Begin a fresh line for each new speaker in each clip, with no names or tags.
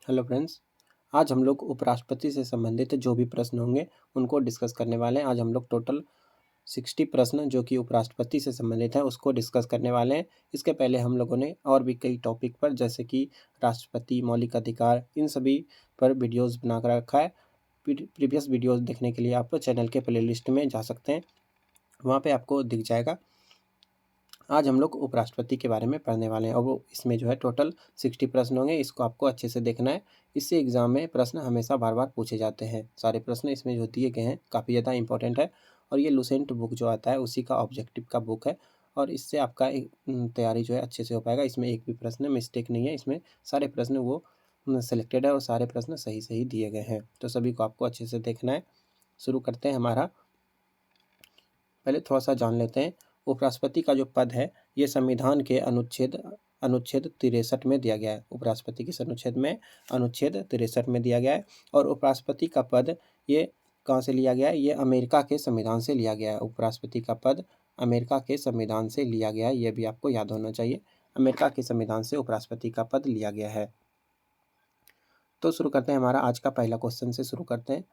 Hello friends. आज हम लोग उपराष्ट्रपति से संबंधित जो भी प्रश्न होंगे उनको डिस्कस करने वाले हैं। आज हम लोग टोटल 60 प्रश्न जो कि उपराष्ट्रपति से संबंधित हैं उसको डिस्कस करने वाले हैं। इसके पहले हम लोगों ने और भी कई टॉपिक पर जैसे कि राष्ट्रपति, मौलिक अधिकार, इन सभी पर वीडियोज़ बना कर रखा है। प्रीवियस वीडियोज़ देखने के लिए आप चैनल के प्लेलिस्ट में जा सकते हैं, वहाँ पर आपको दिख जाएगा। आज हम लोग उपराष्ट्रपति के बारे में पढ़ने वाले हैं और वो इसमें जो है टोटल 60 प्रश्न होंगे। इसको आपको अच्छे से देखना है। इससे एग्ज़ाम में प्रश्न हमेशा बार बार पूछे जाते हैं। सारे प्रश्न इसमें जो दिए गए हैं काफ़ी ज़्यादा इंपॉर्टेंट है और ये लुसेंट बुक जो आता है उसी का ऑब्जेक्टिव का बुक है और इससे आपका तैयारी जो है अच्छे से हो पाएगा। इसमें एक भी प्रश्न मिस्टेक नहीं है। इसमें सारे प्रश्न वो सेलेक्टेड है और सारे प्रश्न सही सही दिए गए हैं, तो सभी को आपको अच्छे से देखना है। शुरू करते हैं। हमारा पहले थोड़ा सा जान लेते हैं। उपराष्ट्रपति का जो पद है ये संविधान के अनुच्छेद 63 में दिया गया है। उपराष्ट्रपति किस अनुच्छेद में? अनुच्छेद 63 में दिया गया है। और उपराष्ट्रपति का पद ये कहाँ से लिया गया है? ये अमेरिका के संविधान से लिया गया है। उपराष्ट्रपति का पद अमेरिका के संविधान से लिया गया है, ये भी आपको याद होना चाहिए। अमेरिका के संविधान से उपराष्ट्रपति का पद लिया गया है। तो शुरू करते हैं। हमारा आज का पहला क्वेश्चन से शुरू करते हैं।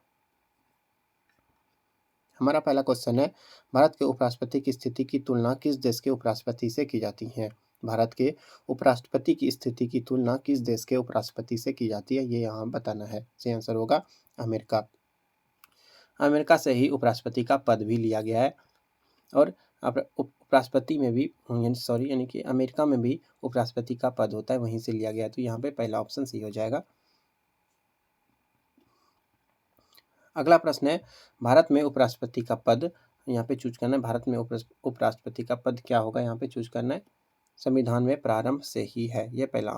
हमारा पहला क्वेश्चन है, भारत के उपराष्ट्रपति की स्थिति की तुलना किस देश के उपराष्ट्रपति से की जाती है? भारत के उपराष्ट्रपति की स्थिति की तुलना किस देश के उपराष्ट्रपति से की जाती है, ये यहाँ बताना है। सही आंसर होगा अमेरिका। अमेरिका से ही उपराष्ट्रपति का पद भी लिया गया है और उपराष्ट्रपति में भी यानी कि अमेरिका में भी उपराष्ट्रपति का पद होता है, वहीं से लिया गया है। तो यहाँ पे पहला ऑप्शन सही हो जाएगा। अगला प्रश्न है, भारत में उपराष्ट्रपति का पद यहाँ पे चूज करना है। भारत में उपराष्ट्रपति का पद क्या होगा, यहाँ पे चूज करना है। संविधान में प्रारंभ से ही है, ये पहला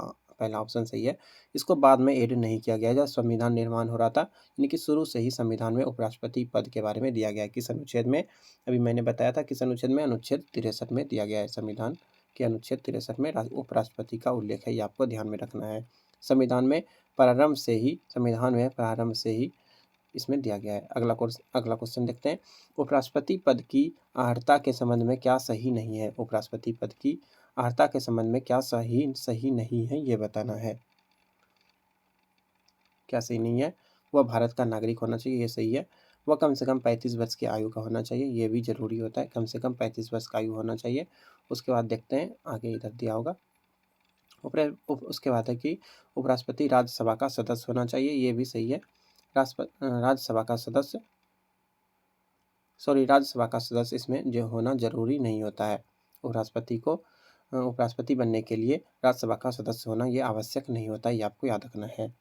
ऑप्शन सही है। इसको बाद में ऐड नहीं किया गया है, जब संविधान निर्माण हो रहा था, यानी कि शुरू से ही संविधान में उपराष्ट्रपति पद के बारे में दिया गया है। किस अनुच्छेद में? अभी मैंने बताया था किस अनुच्छेद में? अनुच्छेद 63 में दिया गया है। संविधान के अनुच्छेद 63 में उपराष्ट्रपति का उल्लेख है, ये आपको ध्यान में रखना है। संविधान में प्रारंभ से ही इसमें दिया गया है। अगला क्वेश्चन देखते हैं। उपराष्ट्रपति पद की अर्हता के संबंध में क्या सही नहीं है? उपराष्ट्रपति पद की अर्हता के संबंध में क्या सही नहीं है, ये बताना है। क्या सही नहीं है? वह भारत का नागरिक होना चाहिए, ये सही है। वह कम से कम 35 वर्ष की आयु का होना चाहिए, ये भी जरूरी होता है। कम से कम 35 वर्ष का आयु होना चाहिए। उसके बाद देखते हैं आगे, इधर दिया होगा। उसके बाद है कि उपराष्ट्रपति राज्यसभा का सदस्य होना चाहिए, ये भी सही है। राज्यसभा का सदस्य इसमें जो होना जरूरी नहीं होता है। उपराष्ट्रपति बनने के लिए राज्यसभा का सदस्य होना ये आवश्यक नहीं होता है, ये आपको याद रखना है।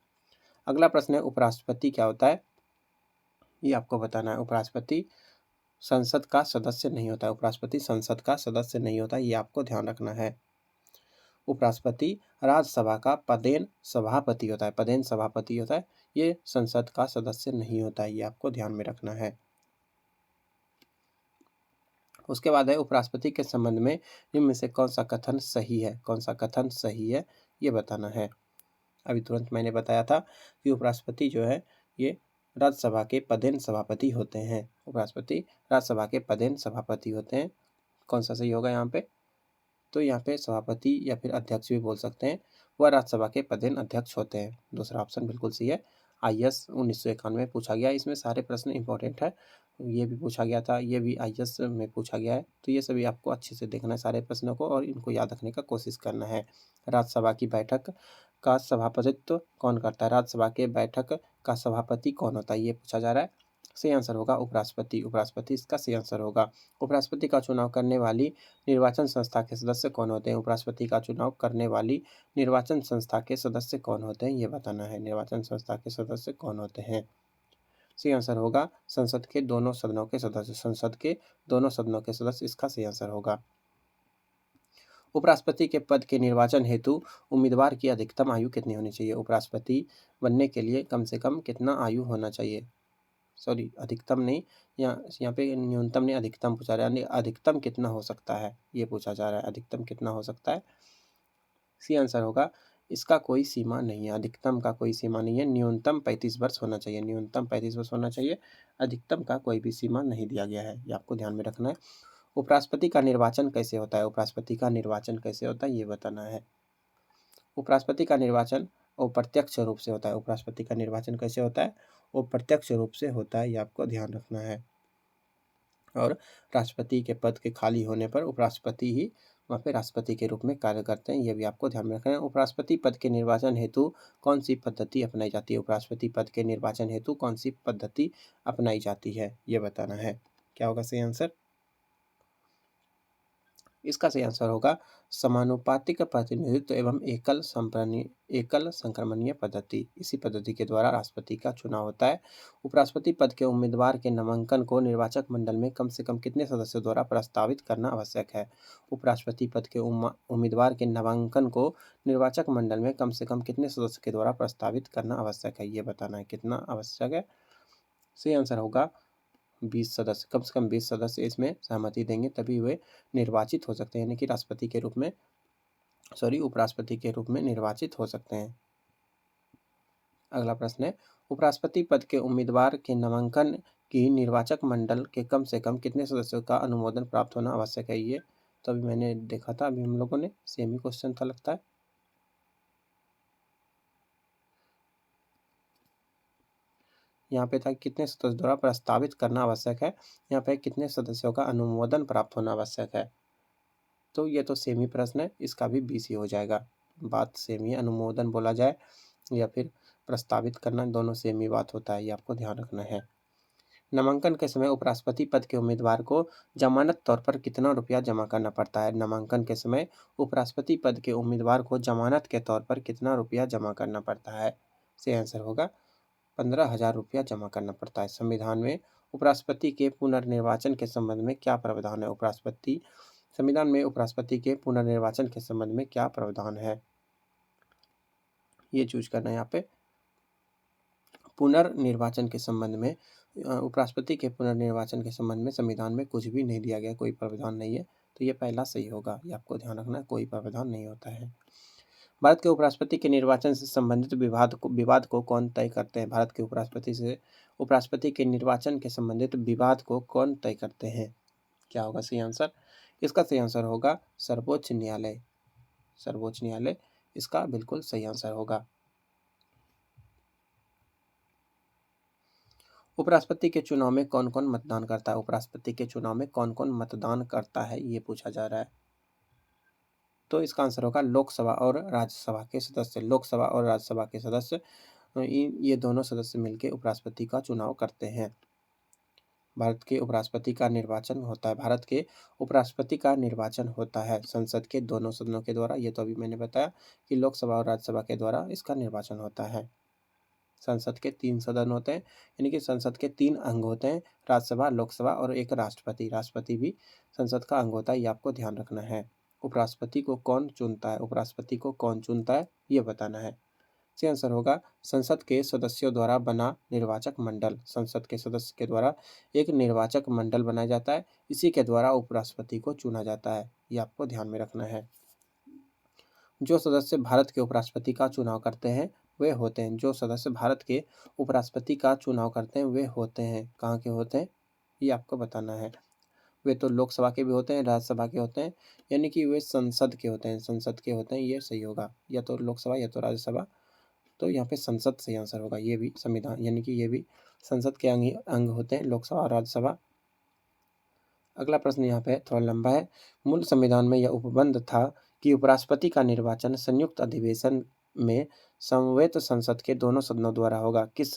अगला प्रश्न है, उपराष्ट्रपति क्या होता है, ये आपको बताना है। उपराष्ट्रपति संसद का सदस्य नहीं होता है। उपराष्ट्रपति संसद का सदस्य नहीं होता, ये आपको ध्यान रखना है। उपराष्ट्रपति राज्यसभा का पदेन सभापति होता है। ये संसद का सदस्य नहीं होता है, ये आपको ध्यान में रखना है। उसके बाद है, उपराष्ट्रपति के संबंध में निम्न में से कौन सा कथन सही है, ये बताना है। अभी तुरंत मैंने बताया था कि उपराष्ट्रपति जो है ये राज्यसभा के पदेन सभापति होते हैं। उपराष्ट्रपति राज्यसभा के पदेन सभापति होते हैं। कौन सा सही होगा यहाँ पे? तो यहाँ पे सभापति या फिर अध्यक्ष भी बोल सकते हैं, वह राज्यसभा के पदेन अध्यक्ष होते हैं। दूसरा ऑप्शन बिल्कुल सही है। IAS 1991 में पूछा गया, इसमें सारे प्रश्न इंपॉर्टेंट है। ये भी पूछा गया था, ये भी IAS में पूछा गया है। तो ये सभी आपको अच्छे से देखना है सारे प्रश्नों को और इनको याद रखने का कोशिश करना है। राज्यसभा की बैठक का सभापतित्व कौन करता है? राज्यसभा के बैठक का सभापति कौन होता है, ये पूछा जा रहा है। सही आंसर होगा उपराष्ट्रपति इसका सही आंसर होगा। उपराष्ट्रपति का चुनाव करने वाली निर्वाचन संस्था के सदस्य कौन होते हैं? उपराष्ट्रपति का चुनाव करने वाली निर्वाचन संस्था के सदस्य कौन होते हैं, ये बताना है। निर्वाचन संस्था के सदस्य कौन होते हैं? सही आंसर होगा संसद के दोनों सदनों के सदस्य, इसका सही आंसर होगा। उपराष्ट्रपति के पद के निर्वाचन हेतु उम्मीदवार की अधिकतम आयु कितनी होनी चाहिए? उपराष्ट्रपति बनने के लिए कम से कम कितना आयु होना चाहिए? अधिकतम नहीं, यहाँ पे न्यूनतम नहीं, अधिकतम पूछा जा रहा है। अधिकतम कितना हो सकता है, ये पूछा जा रहा है। अधिकतम कितना हो सकता है? सी आंसर होगा इसका कोई सीमा नहीं है। अधिकतम का कोई सीमा नहीं है। न्यूनतम 35 वर्ष होना चाहिए। अधिकतम का कोई भी सीमा नहीं दिया गया है, ये आपको ध्यान में रखना है। उपराष्ट्रपति का निर्वाचन कैसे होता है? ये बताना है। उपराष्ट्रपति का निर्वाचन वो प्रत्यक्ष रूप से होता है। उपराष्ट्रपति का निर्वाचन कैसे होता है? वो प्रत्यक्ष रूप से होता है, ये आपको ध्यान रखना है। और राष्ट्रपति के पद के खाली होने पर उपराष्ट्रपति ही वहाँ पे राष्ट्रपति के रूप में कार्य करते हैं, ये भी आपको ध्यान में रखना है। उपराष्ट्रपति पद के निर्वाचन हेतु कौन सी पद्धति अपनाई जाती है? उपराष्ट्रपति पद के निर्वाचन हेतु कौन सी पद्धति अपनाई जाती है, ये बताना है। क्या होगा सही आंसर? इसका सही आंसर होगा समानुपातिक प्रतिनिधित्व एवं एकल संक्रमणीय पद्धति। इसी पद्धति के द्वारा राष्ट्रपति का चुनाव होता है। उपराष्ट्रपति पद के उम्मीदवार के नामांकन को निर्वाचक मंडल में कम से कम कितने सदस्यों द्वारा प्रस्तावित करना आवश्यक है? उपराष्ट्रपति पद के उम्मीदवार के नामांकन को निर्वाचक मंडल में कम से कम कितने सदस्य के द्वारा प्रस्तावित करना आवश्यक है, ये बताना है। कितना आवश्यक है? सही आंसर होगा 20 सदस्य। कम से कम 20 सदस्य इसमें सहमति देंगे, तभी वे निर्वाचित हो सकते हैं, यानी कि राष्ट्रपति के रूप में उपराष्ट्रपति के रूप में निर्वाचित हो सकते हैं। अगला प्रश्न है, उपराष्ट्रपति पद के उम्मीदवार के नामांकन की निर्वाचक मंडल के कम से कम कितने सदस्यों का अनुमोदन प्राप्त होना आवश्यक है? ये तो अभी मैंने देखा था, अभी हम लोगों ने सेम ही क्वेश्चन था लगता है। यहाँ पे था कितने सदस्यों द्वारा प्रस्तावित करना आवश्यक है, यहाँ पे कितने सदस्यों का अनुमोदन प्राप्त होना आवश्यक है। तो ये तो सेम ही प्रश्न है, इसका भी 20 ही हो जाएगा। बात सेम ही, अनुमोदन बोला जाए या फिर प्रस्तावित करना, दोनों सेम ही बात होता है, ये आपको ध्यान रखना है। नामांकन के समय उपराष्ट्रपति पद के उम्मीदवार को जमानत तौर पर कितना रुपया जमा करना पड़ता है? नामांकन के समय उपराष्ट्रपति पद के उम्मीदवार को जमानत के तौर पर कितना रुपया जमा करना पड़ता है? सही आंसर होगा 15,000 रुपया जमा करना पड़ता है। संविधान में उपराष्ट्रपति के पुनर्निर्वाचन के संबंध में क्या प्रावधान है? संविधान में उपराष्ट्रपति के पुनर्निर्वाचन के संबंध में क्या प्रावधान है, ये चूज करना है यहाँ पे। पुनर्निर्वाचन के संबंध में उपराष्ट्रपति के पुनर्निर्वाचन के संबंध में संविधान में कुछ भी नहीं दिया गया, कोई प्रावधान नहीं है, तो ये पहला सही होगा, ये आपको ध्यान रखना है, कोई प्रावधान नहीं होता है। भारत के उपराष्ट्रपति के निर्वाचन से संबंधित विवाद को कौन तय करते हैं? भारत के उपराष्ट्रपति के निर्वाचन के संबंधित विवाद को कौन तय करते हैं? क्या होगा सही आंसर? इसका सही आंसर होगा सर्वोच्च न्यायालय। सर्वोच्च न्यायालय इसका बिल्कुल सही आंसर होगा। उपराष्ट्रपति के चुनाव में कौन कौन मतदान करता है? उपराष्ट्रपति के चुनाव में कौन कौन मतदान करता है, ये पूछा जा रहा है। तो इसका आंसर होगा लोकसभा और राज्यसभा के सदस्य। लोकसभा और राज्यसभा के सदस्य, ये दोनों सदस्य मिलकर उपराष्ट्रपति का चुनाव करते हैं। भारत के उपराष्ट्रपति का निर्वाचन होता है संसद के दोनों सदनों के द्वारा। ये तो अभी मैंने बताया कि लोकसभा और राज्यसभा के द्वारा इसका निर्वाचन होता है। संसद के 3 सदन होते हैं, यानी कि संसद के 3 अंग होते हैं, राज्यसभा, लोकसभा और एक राष्ट्रपति। राष्ट्रपति भी संसद का अंग होता है, ये आपको ध्यान रखना है। उपराष्ट्रपति को कौन चुनता है, ये बताना है। सही आंसर होगा संसद के सदस्यों द्वारा बना निर्वाचक मंडल। संसद के सदस्य के द्वारा एक निर्वाचक मंडल बनाया जाता है, इसी के द्वारा उपराष्ट्रपति को चुना जाता है, ये आपको ध्यान में रखना है। जो सदस्य भारत के उपराष्ट्रपति का चुनाव करते हैं वे होते हैं कहाँ के होते हैं, ये आपको बताना है। वे तो लोकसभा के भी होते हैं, राज्यसभा के होते हैं, यानी कि वे संसद के होते हैं, ये सही होगा, या तो लोकसभा या तो राज्यसभा। तो यहाँ पे संसद सही आंसर होगा। ये भी संविधान, यानी कि ये भी संसद के अंग होते हैं, लोकसभा और राज्यसभा। अगला प्रश्न यहाँ पे थोड़ा लंबा है। मूल संविधान में यह उपबंध था कि उपराष्ट्रपति का निर्वाचन संयुक्त अधिवेशन में समवेत संसद के दोनों सदनों द्वारा होगा। किस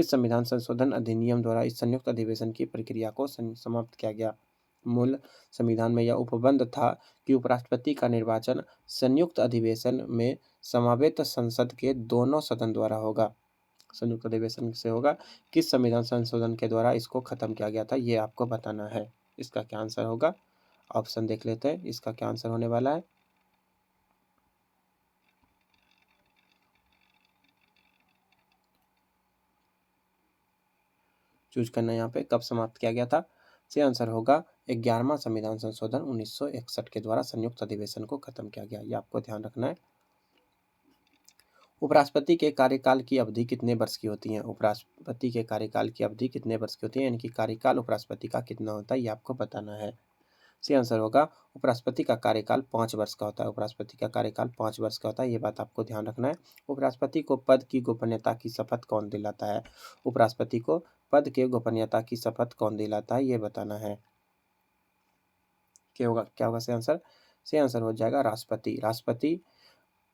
संविधान संशोधन अधिनियम द्वारा इस संयुक्त अधिवेशन की प्रक्रिया को समाप्त किया गया? मूल संविधान में यह उपबंध था कि उपराष्ट्रपति का निर्वाचन संयुक्त अधिवेशन में समवेत संसद के दोनों सदन द्वारा होगा। संयुक्त अधिवेशन से होगा। किस संविधान संशोधन के द्वारा इसको खत्म किया गया था, ये आपको बताना है। इसका क्या आंसर होगा? ऑप्शन देख लेते हैं, इसका क्या आंसर होने वाला है। चूज करना है यहाँ पे, कब समाप्त किया गया था। सही आंसर होगा 11वां संविधान संशोधन 1961 के द्वारा संयुक्त अधिवेशन को खत्म किया गया, ये आपको ध्यान रखना है। उपराष्ट्रपति के कार्यकाल की अवधि कितने वर्ष की होती है? उपराष्ट्रपति के कार्यकाल की अवधि कितने वर्ष की होती है, यानी कि कार्यकाल उपराष्ट्रपति का कितना होता है, ये आपको बताना है। सी आंसर होगा उपराष्ट्रपति का कार्यकाल 5 वर्ष का होता है। उपराष्ट्रपति का कार्यकाल 5 वर्ष का होता है, ये बात आपको ध्यान रखना है। उपराष्ट्रपति को पद की गोपनीयता की शपथ कौन दिलाता है? उपराष्ट्रपति को पद के गोपनीयता की शपथ कौन दिलाता है, ये बताना है। क्या होगा सही आंसर? सही आंसर हो जाएगा राष्ट्रपति।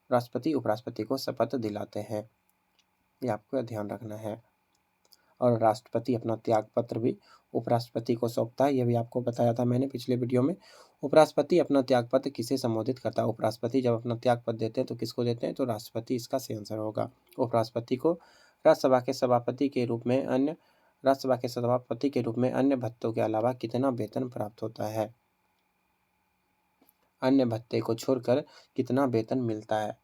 राष्ट्रपति उपराष्ट्रपति को शपथ दिलाते हैं, ये आपको ध्यान रखना है। और राष्ट्रपति अपना त्याग पत्र भी उपराष्ट्रपति को सौंपता है, यह भी आपको बताया था मैंने पिछले वीडियो में। उपराष्ट्रपति अपना त्याग पत्र किसे संबोधित करता है? उपराष्ट्रपति जब अपना त्याग पत्र देते हैं तो किसको देते हैं? तो राष्ट्रपति इसका सही आंसर होगा। उपराष्ट्रपति को राज्यसभा के सभापति के रूप में अन्य भत्तों के अलावा कितना वेतन प्राप्त होता है? अन्य भत्ते को छोड़कर कितना वेतन मिलता है?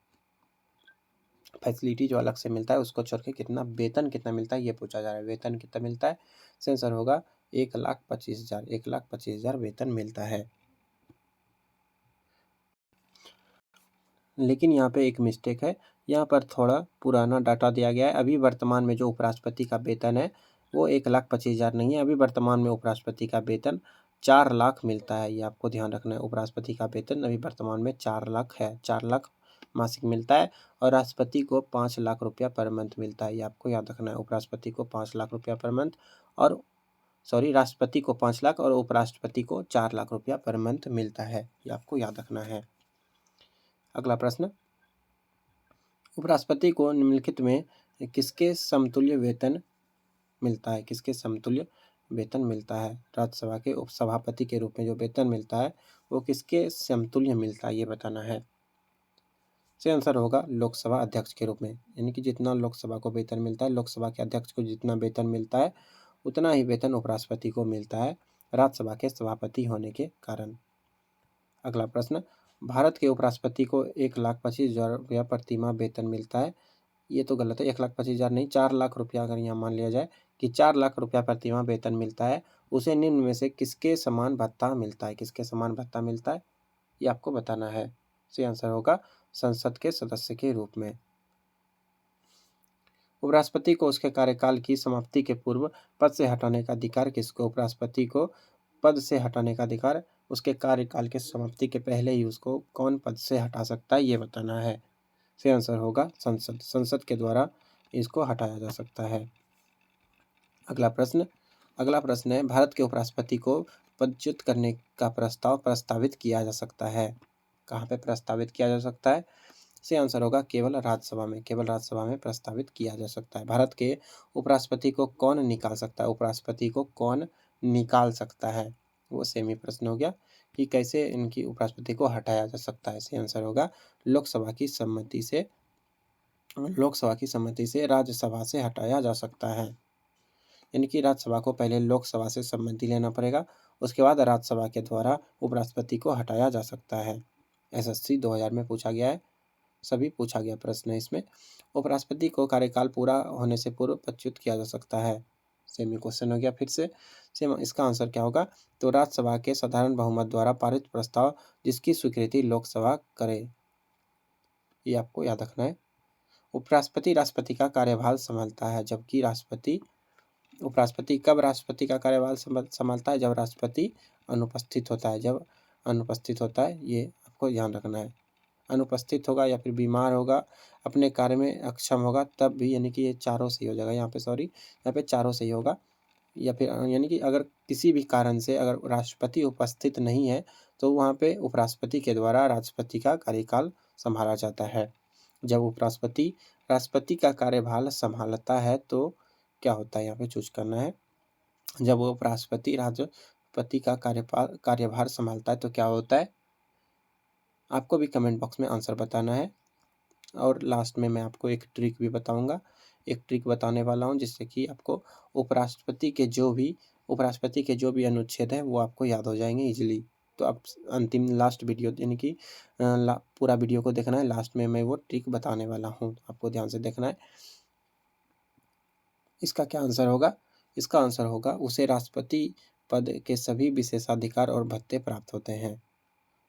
फैसिलिटी जो अलग से मिलता है उसको छोड़ के वेतन कितना मिलता है, ये पूछा जा रहा है। वेतन कितना मिलता है? सही आंसर होगा 1,25,000। 1,25,000 वेतन मिलता है। लेकिन यहाँ पे एक मिस्टेक है, यहाँ पर थोड़ा पुराना डाटा दिया गया है। अभी वर्तमान में जो उपराष्ट्रपति का वेतन है वो 1,25,000 नहीं है। अभी वर्तमान में उपराष्ट्रपति का वेतन 4 लाख मिलता है, ये आपको ध्यान रखना है। उपराष्ट्रपति का वेतन अभी वर्तमान में 4 लाख है, 4 लाख मासिक मिलता है। और राष्ट्रपति को 5 लाख रुपया पर मंथ मिलता है, ये आपको याद रखना है। उपराष्ट्रपति को 5 लाख रुपया पर मंथ और राष्ट्रपति को 5 लाख और उपराष्ट्रपति को 4 लाख रुपया पर मंथ मिलता है, ये आपको याद रखना है। अगला प्रश्न, उपराष्ट्रपति को निम्नलिखित में किसके समतुल्य वेतन मिलता है? किसके समतुल्य वेतन मिलता है? राज्यसभा के उपसभापति के रूप में जो वेतन मिलता है वो किसके समतुल्य मिलता है, ये बताना है। सही आंसर होगा लोकसभा अध्यक्ष के रूप में, यानी कि जितना लोकसभा को वेतन मिलता है, लोकसभा के अध्यक्ष को जितना वेतन मिलता है उतना ही वेतन उपराष्ट्रपति को मिलता है राज्यसभा के सभापति होने के कारण। अगला प्रश्न, भारत के उपराष्ट्रपति को 1,25,000 रुपया प्रतिमाह वेतन मिलता है, ये तो गलत है। 1,25,000 नहीं, 4 लाख रुपया अगर यहाँ मान लिया जाए कि 4 लाख रुपया प्रतिमाह वेतन मिलता है, उसे निम्न में से किसके समान भत्ता मिलता है? किसके समान भत्ता मिलता है, ये आपको बताना है। सही आंसर होगा संसद के सदस्य के रूप में। उपराष्ट्रपति को उसके कार्यकाल की समाप्ति के पूर्व पद से हटाने का अधिकार किसको? उपराष्ट्रपति को पद से हटाने का अधिकार उसके कार्यकाल के समाप्ति के पहले ही उसको कौन पद से हटा सकता है, ये बताना है। सही आंसर होगा संसद के द्वारा इसको हटाया जा सकता है। अगला प्रश्न है, भारत के उपराष्ट्रपति को पदच्युत करने का प्रस्ताव प्रस्तावित किया जा सकता है? कहाँ पे प्रस्तावित किया जा सकता है? सही आंसर होगा केवल राज्यसभा में प्रस्तावित किया जा सकता है। भारत के उपराष्ट्रपति को कौन निकाल सकता है? उपराष्ट्रपति को कौन निकाल सकता है, वो सेमी प्रश्न हो गया कि कैसे इनकी उपराष्ट्रपति को हटाया जा सकता है। सही आंसर होगा लोकसभा की सम्मति से राज्यसभा से हटाया जा सकता है। यानी कि राज्यसभा को पहले लोकसभा से सम्मति लेना पड़ेगा, उसके बाद राज्यसभा के द्वारा उपराष्ट्रपति को हटाया जा सकता है। SSC 2000 में पूछा गया है, सभी पूछा गया प्रश्न है इसमें। उपराष्ट्रपति को कार्यकाल पूरा होने से पूर्व पदच्युत किया जा सकता है, सेमी क्वेश्चन हो गया फिर से। सेम इसका आंसर क्या होगा? तो राज्यसभा के साधारण बहुमत द्वारा पारित प्रस्ताव जिसकी स्वीकृति लोकसभा करे, ये आपको याद रखना है। उपराष्ट्रपति राष्ट्रपति का कार्यभार संभालता है, जबकि उपराष्ट्रपति कब राष्ट्रपति का कार्यभार संभालता है? जब राष्ट्रपति अनुपस्थित होता है। जब अनुपस्थित होता है, ये आपको ध्यान रखना है। अनुपस्थित होगा या फिर बीमार होगा, अपने कार्य में अक्षम होगा, तब भी, यानी कि ये चारों सही हो जाएगा यहाँ पे चारों सही होगा। या फिर यानी कि अगर किसी भी कारण से अगर राष्ट्रपति उपस्थित नहीं है तो वहाँ पे उपराष्ट्रपति के द्वारा राष्ट्रपति का कार्यकाल संभाला जाता है। जब उपराष्ट्रपति राष्ट्रपति का कार्यभार संभालता है तो क्या होता है, यहाँ पे चूज करना है। जब उपराष्ट्रपति राष्ट्रपति का कार्यभार संभालता है तो क्या होता है, आपको भी कमेंट बॉक्स में आंसर बताना है। और लास्ट में मैं आपको एक ट्रिक भी बताऊंगा, एक ट्रिक बताने वाला हूं जिससे कि आपको उपराष्ट्रपति के जो भी अनुच्छेद है वो आपको याद हो जाएंगे इजीली। तो आप अंतिम लास्ट वीडियो यानी कि पूरा वीडियो को देखना है, लास्ट में मैं वो ट्रिक बताने वाला हूँ, आपको ध्यान से देखना है। इसका क्या आंसर होगा? इसका आंसर होगा उसे राष्ट्रपति पद के सभी विशेषाधिकार और भत्ते प्राप्त होते हैं।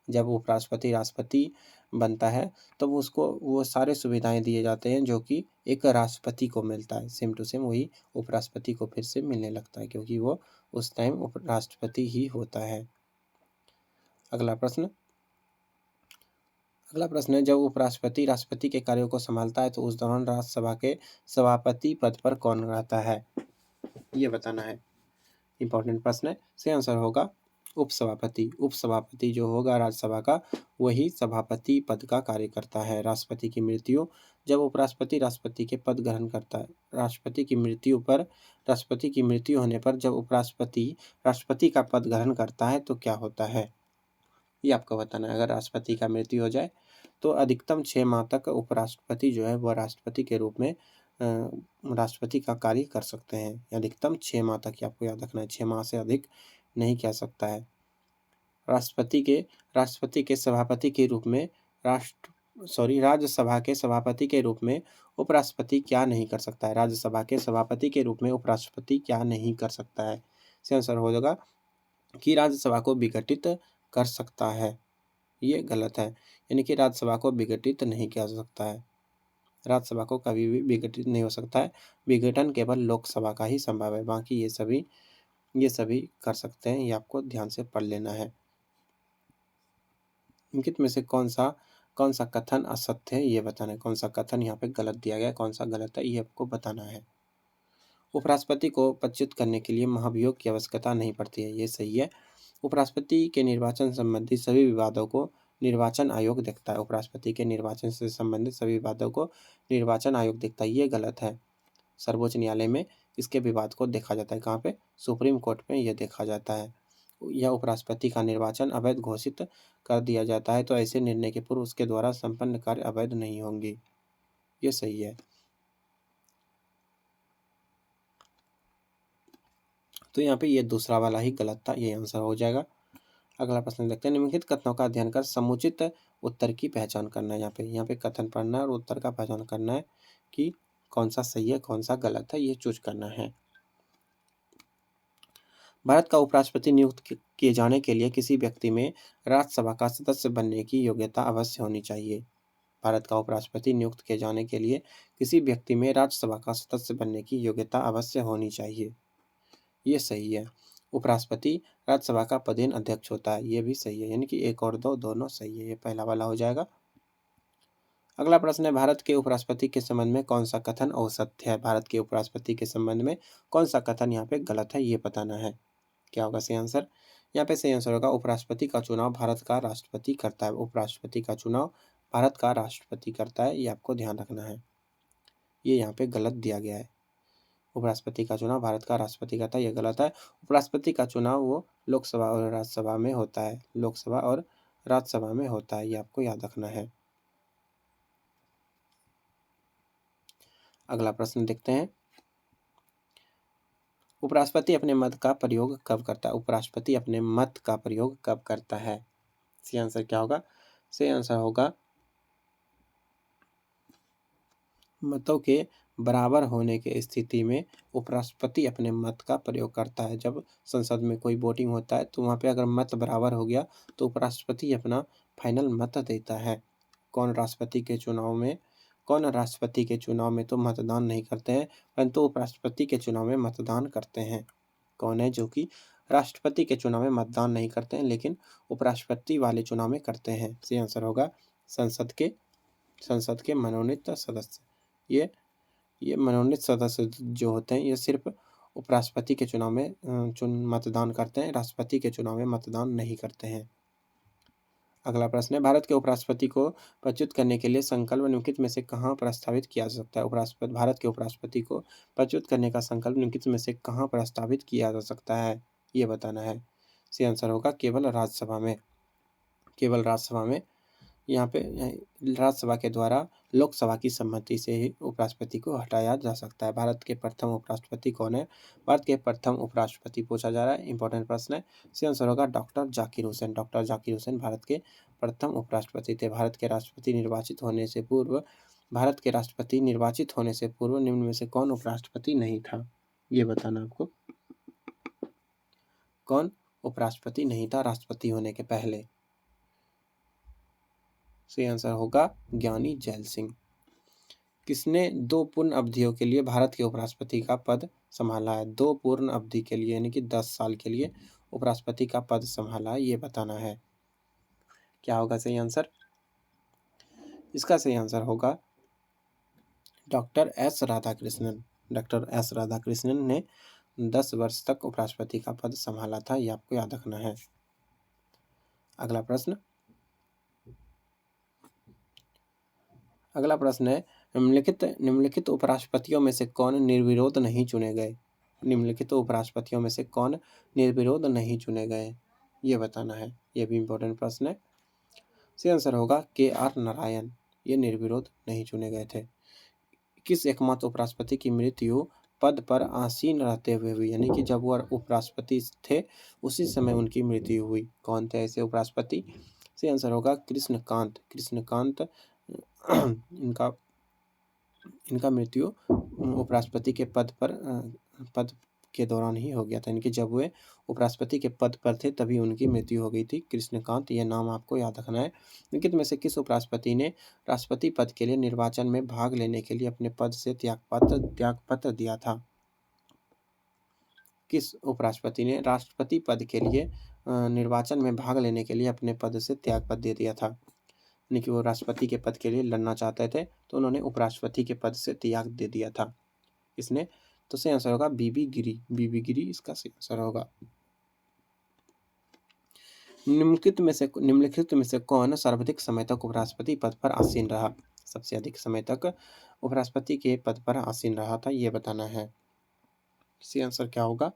जब उपराष्ट्रपति राष्ट्रपति बनता है तो उसको वो सारे सुविधाएं दिए जाते हैं जो कि एक राष्ट्रपति को मिलता है, सेम टू सेम वही उपराष्ट्रपति को फिर से मिलने लगता है, क्योंकि वो उस टाइम उपराष्ट्रपति ही होता है। अगला प्रश्न है, जब उपराष्ट्रपति राष्ट्रपति के कार्यों को संभालता है तो उस दौरान राज्यसभा के सभापति पद पर कौन रहता है, ये बताना है। इंपॉर्टेंट प्रश्न है। सही आंसर होगा उपसभापति। उपसभापति जो होगा राज्यसभा का, वही सभापति पद का कार्य करता है। राष्ट्रपति की मृत्यु, जब उपराष्ट्रपति राष्ट्रपति के पद ग्रहण करता है, राष्ट्रपति की मृत्यु होने पर जब उपराष्ट्रपति राष्ट्रपति का पद ग्रहण करता है तो क्या होता है, ये आपको बताना है। अगर राष्ट्रपति का मृत्यु हो जाए तो अधिकतम 6 माह तक उपराष्ट्रपति जो है वह राष्ट्रपति के रूप में राष्ट्रपति का कार्य कर सकते हैं। अधिकतम 6 माह तक, ही आपको याद रखना है, 6 माह से अधिक नहीं कह सकता है। राष्ट्रपति के सभापति के रूप में राज्यसभा के सभापति के रूप में उपराष्ट्रपति क्या नहीं कर सकता है। राज्यसभा के सभापति के रूप में उपराष्ट्रपति क्या नहीं कर सकता है। इसका आंसर हो जाएगा कि राज्यसभा को विघटित कर सकता है। ये गलत है, यानी कि राज्यसभा को विघटित नहीं किया जा सकता है। राज्यसभा को कभी भी विघटित नहीं हो सकता है। विघटन केवल लोकसभा का ही संभव है, बाकी ये सभी कर सकते हैं। ये आपको ध्यान से पढ़ लेना है। निम्नलिखित में से कौन सा कथन असत्य है, ये बताना है। कौन सा कथन यहाँ पे गलत दिया गया है, कौन सा गलत है, ये आपको बताना है। उपराष्ट्रपति को पदच्युत करने के लिए महाभियोग की आवश्यकता नहीं पड़ती है, ये सही है। उपराष्ट्रपति के निर्वाचन संबंधी सभी विवादों को निर्वाचन आयोग देखता है। उपराष्ट्रपति के निर्वाचन से संबंधित सभी विवादों को निर्वाचन आयोग देखता है, ये गलत है। सर्वोच्च न्यायालय में इसके विवाद को देखा जाता है। कहाँ पे? सुप्रीम कोर्ट में यह देखा जाता है। या उपराष्ट्रपति का निर्वाचन अवैध घोषित कर दिया जाता है तो ऐसे निर्णय के पूर्व उसके द्वारा संपन्न कार्य अवैध नहीं होंगे, ये सही है। तो यहाँ पे ये दूसरा वाला ही गलत था, ये आंसर हो जाएगा। अगला प्रश्न देखते हैं। निम्नलिखित कथनों का अध्ययन कर समुचित उत्तर की पहचान करना है। यहाँ पे कथन पढ़ना है और उत्तर का पहचान करना है कि कौन सा सही है, कौन सा गलत है, ये चूज करना है। भारत का उपराष्ट्रपति नियुक्त किए जाने के लिए किसी व्यक्ति में राज्यसभा का सदस्य बनने की योग्यता अवश्य होनी चाहिए। भारत का उपराष्ट्रपति नियुक्त किए जाने के लिए किसी व्यक्ति में राज्यसभा का सदस्य बनने की योग्यता अवश्य होनी चाहिए, ये सही है। उपराष्ट्रपति राज्यसभा का पदेन अध्यक्ष होता है, ये भी सही है। यानी कि 1 और 2 दोनों सही है, ये पहला वाला हो जाएगा। अगला प्रश्न है, भारत के उपराष्ट्रपति के संबंध में कौन सा कथन असत्य है। भारत के उपराष्ट्रपति के संबंध में कौन सा कथन यहाँ पे गलत है, ये बताना है। क्या होगा सही आंसर? यहाँ पे सही आंसर होगा उपराष्ट्रपति का चुनाव भारत का राष्ट्रपति करता है। उपराष्ट्रपति का चुनाव भारत का राष्ट्रपति करता है, ये आपको ध्यान रखना है। ये यहाँ पे गलत दिया गया है। उपराष्ट्रपति का चुनाव भारत का राष्ट्रपति करता है, ये गलत है। उपराष्ट्रपति का चुनाव वो लोकसभा और राज्यसभा में होता है, लोकसभा और राज्यसभा में होता है, ये आपको याद रखना है। अगला प्रश्न देखते हैं। उपराष्ट्रपति अपने मत का प्रयोग कब करता है। उपराष्ट्रपति अपने मत का प्रयोग कब करता है? सही आंसर क्या होगा? सही आंसर होगा मतों के बराबर होने के स्थिति में उपराष्ट्रपति अपने मत का प्रयोग करता है। जब संसद में कोई वोटिंग होता है तो वहाँ पे अगर मत बराबर हो गया तो उपराष्ट्रपति अपना फाइनल मत देता है। कौन राष्ट्रपति के चुनाव में तो मतदान नहीं करते हैं, परंतु उपराष्ट्रपति के चुनाव में मतदान करते हैं। कौन है जो कि राष्ट्रपति के चुनाव में मतदान नहीं करते हैं लेकिन उपराष्ट्रपति वाले चुनाव में करते हैं? सही आंसर होगा संसद के मनोनीत सदस्य। ये मनोनीत सदस्य जो होते हैं ये सिर्फ उपराष्ट्रपति के चुनाव में मतदान करते हैं, राष्ट्रपति के चुनाव में मतदान नहीं करते हैं। अगला प्रश्न है, भारत के उपराष्ट्रपति को पदच्युत करने के लिए संकल्प निम्नलिखित में से कहाँ प्रस्तावित किया जा सकता है। भारत के उपराष्ट्रपति को पदच्युत करने का संकल्प निम्नलिखित में से कहाँ प्रस्तावित किया जा सकता है, ये बताना है। सही आंसर होगा केवल राज्यसभा में। यहाँ पे राज्यसभा के द्वारा लोकसभा की सम्मति से ही उपराष्ट्रपति को हटाया जा सकता है। भारत के प्रथम उपराष्ट्रपति कौन है? भारत के प्रथम उपराष्ट्रपति पूछा जा रहा है, इंपॉर्टेंट प्रश्न है। सही आंसर होगा डॉक्टर जाकिर हुसैन। डॉक्टर जाकिर हुसैन भारत के प्रथम उपराष्ट्रपति थे। भारत के राष्ट्रपति निर्वाचित होने से पूर्व निम्न में से कौन उपराष्ट्रपति नहीं था, ये बताना आपको। कौन उपराष्ट्रपति नहीं था राष्ट्रपति होने के पहले? सही आंसर होगा ज्ञानी जैल सिंह। किसने 2 पूर्ण अवधियों के लिए भारत के उपराष्ट्रपति का पद संभाला है? 2 पूर्ण अवधि के लिए यानी कि 10 साल के लिए उपराष्ट्रपति का पद संभाला है, ये बताना है। क्या होगा सही आंसर? इसका सही आंसर होगा doctor S Radhakrishnan. Doctor S Radhakrishnan ने 10 वर्ष तक उपराष्ट्रपति का पद संभाला था, ये आपको याद रखना है। अगला प्रश्न है निम्नलिखित उपराष्ट्रपतियों में से कौन निर्विरोध नहीं चुने गए? निम्नलिखित उपराष्ट्रपतियों में से कौन निर्विरोध नहीं चुने गए, ये बताना है। ये भी इम्पोर्टेंट प्रश्न है। सही आंसर होगा KR नारायण, ये निर्विरोध नहीं चुने गए थे। किस एकमात्र उपराष्ट्रपति की मृत्यु पद पर आसीन रहते हुए हुई, यानी कि जब वह उपराष्ट्रपति थे उसी समय उनकी मृत्यु हुई? कौन थे ऐसे उपराष्ट्रपति? सही आंसर होगा कृष्णकांत। इनका मृत्यु उपराष्ट्रपति के पद के दौरान ही हो गया था, यानी कि जब वे उपराष्ट्रपति के पद पर थे तभी उनकी मृत्यु हो गई थी। कृष्णकांत, यह नाम आपको याद रखना है। निम्नलिखित में से किस उपराष्ट्रपति ने राष्ट्रपति पद के लिए निर्वाचन में भाग लेने के लिए अपने पद से त्यागपत्र दिया था? किस उपराष्ट्रपति ने राष्ट्रपति पद के लिए निर्वाचन में भाग लेने के लिए अपने पद से त्यागपत्र दे दिया था? यानी कि वो राष्ट्रपति के पद के लिए लड़ना चाहते थे तो उन्होंने उपराष्ट्रपति के पद से त्याग दे दिया था इसने। तो सही आंसर होगा बीबी गिरी इसका सही आंसर होगा। निम्नलिखित में से कौन सर्वाधिक समय तक उपराष्ट्रपति पद पर आसीन रहा? सबसे अधिक समय तक उपराष्ट्रपति के पद पर आसीन रहा था, ये बताना है। सही आंसर क्या होगा?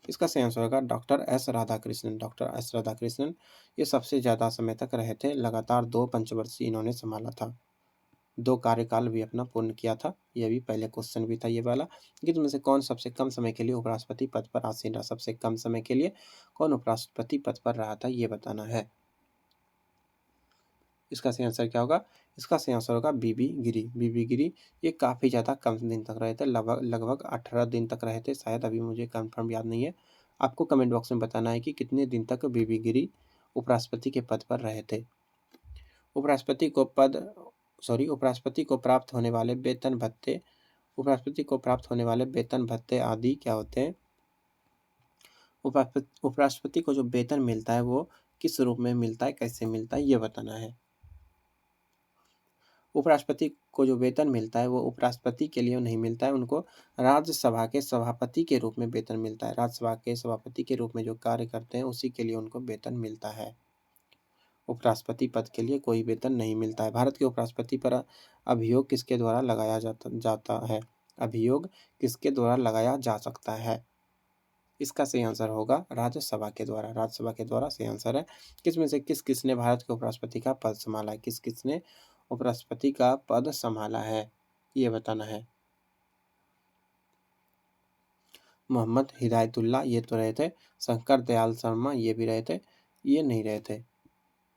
इसका सही आंसर होगा डॉक्टर एस राधाकृष्णन। ये सबसे ज़्यादा समय तक रहे थे, लगातार 2 पंचवर्षीय इन्होंने संभाला था, 2 कार्यकाल भी अपना पूर्ण किया था। यह भी पहले क्वेश्चन भी था ये वाला कि तुम में से कौन सबसे कम समय के लिए उपराष्ट्रपति पद पर आसीन रहा? सबसे कम समय के लिए कौन उपराष्ट्रपति पद पर रहा था, ये बताना है। इसका सही आंसर क्या होगा? इसका सही आंसर होगा बीबी गिरी। ये काफ़ी ज़्यादा कम दिन तक रहे थे, लगभग 18 दिन तक रहे थे शायद, अभी मुझे कंफर्म याद नहीं है। आपको कमेंट बॉक्स में बताना है कि कितने दिन तक बीबी गिरी उपराष्ट्रपति के पद पर रहे थे। उपराष्ट्रपति को प्राप्त होने वाले वेतन भत्ते आदि क्या होते हैं? उपराष्ट्रपति को जो वेतन मिलता है वो किस रूप में मिलता है, कैसे मिलता है, ये बताना है। उपराष्ट्रपति को जो वेतन मिलता है वो उपराष्ट्रपति के लिए नहीं मिलता है, उनको राज्यसभा के सभापति के रूप में वेतन मिलता है। राज्यसभा के सभापति के रूप में जो कार्य करते हैं उसी के लिए उनको वेतन मिलता है। उपराष्ट्रपति पद के लिए कोई वेतन नहीं मिलता है। भारत के उपराष्ट्रपति पर अभियोग किसके द्वारा लगाया जाता है? अभियोग किसके द्वारा लगाया जा सकता है? इसका सही आंसर होगा राज्यसभा के द्वारा सही आंसर है। किसमें से किसने भारत के उपराष्ट्रपति का पद संभाला है? किसने उपराष्ट्रपति का पद संभाला है, ये बताना है। मोहम्मद हिदायतुल्लाह ये तो रहे थे, शंकर दयाल शर्मा ये भी रहे थे, ये नहीं रहे थे।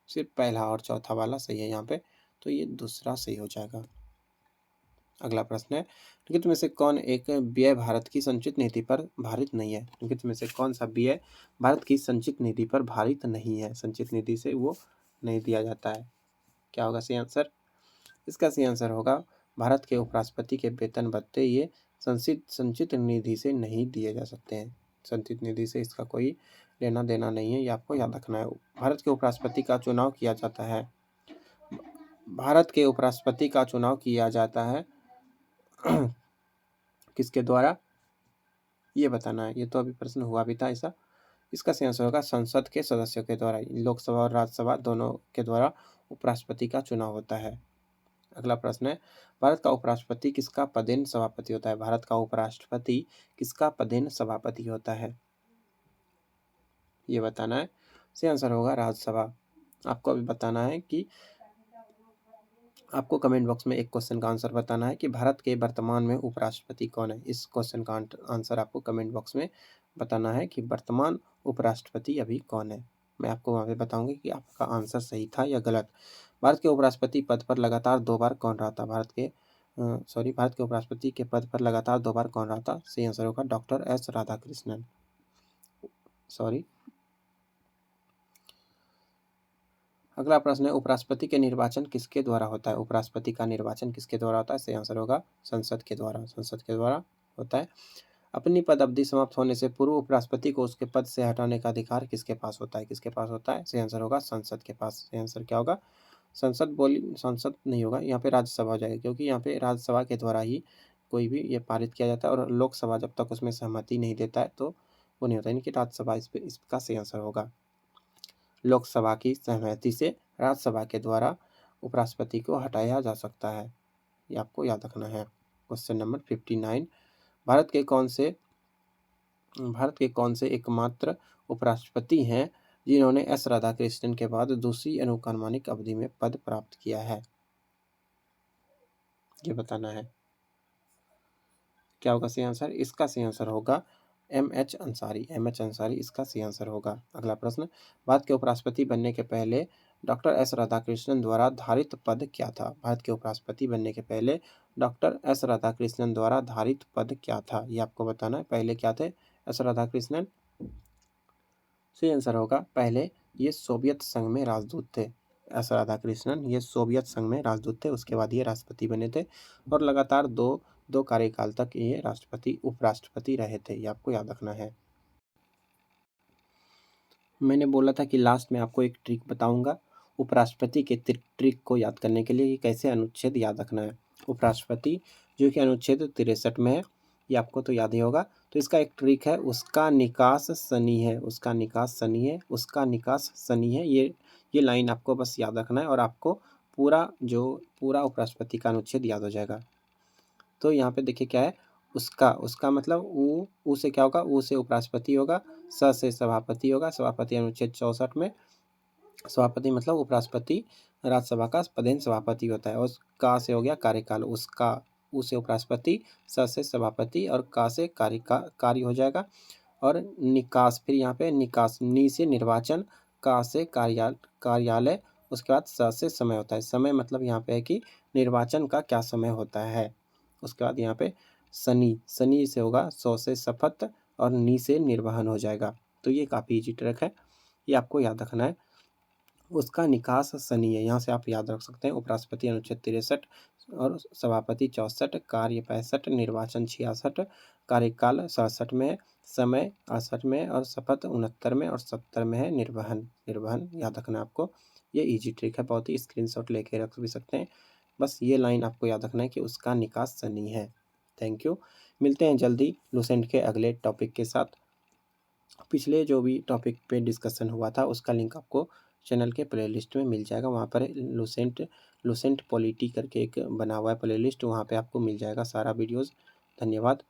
सिर्फ पहला और चौथा वाला सही है यहाँ पे, तो ये दूसरा सही हो जाएगा। अगला प्रश्न है निम्नलिखित में से कौन एक व्यय भारत की संचित नीति पर भारित नहीं है? निम्नलिखित में से कौन सा व्यय भारत की संचित नीति पर भारित नहीं है? संचित नीति से वो नहीं दिया जाता है, क्या होगा सही आंसर? इसका सही आंसर होगा भारत के उपराष्ट्रपति के वेतन भत्ते ये संचित निधि से नहीं दिए जा सकते हैं। संचित निधि से इसका कोई लेना देना नहीं है, ये आपको याद रखना है। भारत के उपराष्ट्रपति का चुनाव किया जाता है किसके द्वारा, ये बताना है। ये तो अभी प्रश्न हुआ भी था ऐसा। इसका सही आंसर होगा संसद के सदस्यों के द्वारा, लोकसभा और राज्यसभा दोनों के द्वारा उपराष्ट्रपति का चुनाव होता है। अगला प्रश्न है भारत का उपराष्ट्रपति किसका पदेन सभापति होता है? भारत का उपराष्ट्रपति किसका पदेन सभापति होता है, ये बताना है। सही आंसर होगा राज्यसभा। आपको अभी बताना है कि आपको कमेंट बॉक्स में एक क्वेश्चन का आंसर बताना है कि भारत के वर्तमान में उपराष्ट्रपति कौन है। इस क्वेश्चन का आंसर आपको कमेंट बॉक्स में बताना है कि वर्तमान उपराष्ट्रपति अभी कौन है। मैं आपको वहाँ पे बताऊंगी कि आपका आंसर सही था या गलत। भारत के उपराष्ट्रपति पद पर लगातार 2 बार कौन रहा था? भारत के उपराष्ट्रपति के पद पर लगातार 2 बार कौन रहा था? सही आंसर होगा डॉक्टर एस राधाकृष्णन। अगला प्रश्न है उपराष्ट्रपति के निर्वाचन किसके द्वारा होता है? उपराष्ट्रपति का निर्वाचन किसके द्वारा होता है? सही आंसर होगा संसद के द्वारा होता है। अपनी पद अवधि समाप्त होने से पूर्व उपराष्ट्रपति को उसके पद से हटाने का अधिकार किसके पास होता है? किसके पास होता है? सही आंसर होगा संसद के पास। सही आंसर क्या होगा? संसद नहीं होगा, यहाँ पे राज्यसभा हो जाएगा, क्योंकि यहाँ पे राज्यसभा के द्वारा ही कोई भी ये पारित किया जाता है और लोकसभा जब तक उसमें सहमति नहीं देता है तो वो नहीं होता, यानी कि राज्यसभा इसका सही आंसर होगा। लोकसभा की सहमति से राज्यसभा के द्वारा उपराष्ट्रपति को हटाया जा सकता है, ये आपको याद रखना है। क्वेश्चन नंबर 59, भारत के कौन से एकमात्र उपराष्ट्रपति हैं जिन्होंने एस राधाकृष्णन के बाद दूसरी अनुक्रमणिक अवधि में पद प्राप्त किया है? ये बताना है। क्या होगा सही आंसर? इसका सही आंसर होगा एम.एच. अंसारी। एम.एच. अंसारी इसका सही आंसर होगा। अगला प्रश्न, भारत के उपराष्ट्रपति बनने के पहले डॉक्टर एस राधाकृष्णन द्वारा धारित पद क्या था? भारत के उपराष्ट्रपति बनने के पहले डॉक्टर एस राधाकृष्णन द्वारा धारित पद क्या था, ये आपको बताना है। पहले क्या थे एस राधाकृष्णन? सही आंसर होगा पहले ये सोवियत संघ में राजदूत थे। एस राधाकृष्णन ये सोवियत संघ में राजदूत थे, उसके बाद ये राष्ट्रपति बने थे और लगातार दो कार्यकाल तक ये उपराष्ट्रपति रहे थे, ये आपको याद रखना है। मैंने बोला था कि लास्ट में आपको एक ट्रिक बताऊंगा उपराष्ट्रपति के ट्रिक को याद करने के लिए कि कैसे अनुच्छेद याद रखना है। उपराष्ट्रपति जो कि अनुच्छेद 63 में है, ये आपको तो याद ही होगा। तो इसका एक ट्रिक है, उसका निकास शनि है, उसका निकास शनि है, उसका निकास शनि है। ये लाइन आपको बस याद रखना है और आपको पूरा उपराष्ट्रपति का अनुच्छेद याद हो जाएगा। तो यहाँ पे देखिए क्या है, उसका मतलब ऊ से क्या होगा? ऊ से उपराष्ट्रपति होगा, स से सभापति होगा। सभापति अनुच्छेद 64 में सभापति मतलब उपराष्ट्रपति राज्यसभा का पदेन सभापति होता है। और का से हो गया कार्यकाल, उसका ऊ से उपराष्ट्रपति, स से सभापति और का से कार्य हो जाएगा। और निकास, फिर यहाँ पे निकास, नी से निर्वाचन, का से कार्यालय, उसके बाद स से समय होता है। समय मतलब यहाँ पे है कि निर्वाचन का क्या समय होता है। उसके बाद यहाँ पे शनि से होगा सौ से शपथ और नी से निर्वहन हो जाएगा। तो ये काफ़ी इजी ट्रिक है, ये आपको याद रखना है। उसका निकास शनि है, यहाँ से आप याद रख सकते हैं। उपराष्ट्रपति अनुच्छेद 63 और सभापति 64, कार्य 65, निर्वाचन 66, कार्यकाल 67 में है, समय 68 में और शपथ 69 में और 70 में है निर्वहन याद रखना है आपको। ये इजी ट्रिक है, बहुत ही स्क्रीनशॉट लेके रख भी सकते हैं। बस ये लाइन आपको याद रखना है कि उसका निकास शनि है। Thank you. मिलते हैं जल्दी लुसेंट के अगले टॉपिक के साथ। पिछले जो भी टॉपिक पे डिस्कशन हुआ था उसका लिंक आपको चैनल के प्लेलिस्ट में मिल जाएगा। वहाँ पर लुसेंट पॉलिटी करके एक बना हुआ है प्लेलिस्ट, वहाँ पे आपको मिल जाएगा सारा वीडियोज़। धन्यवाद।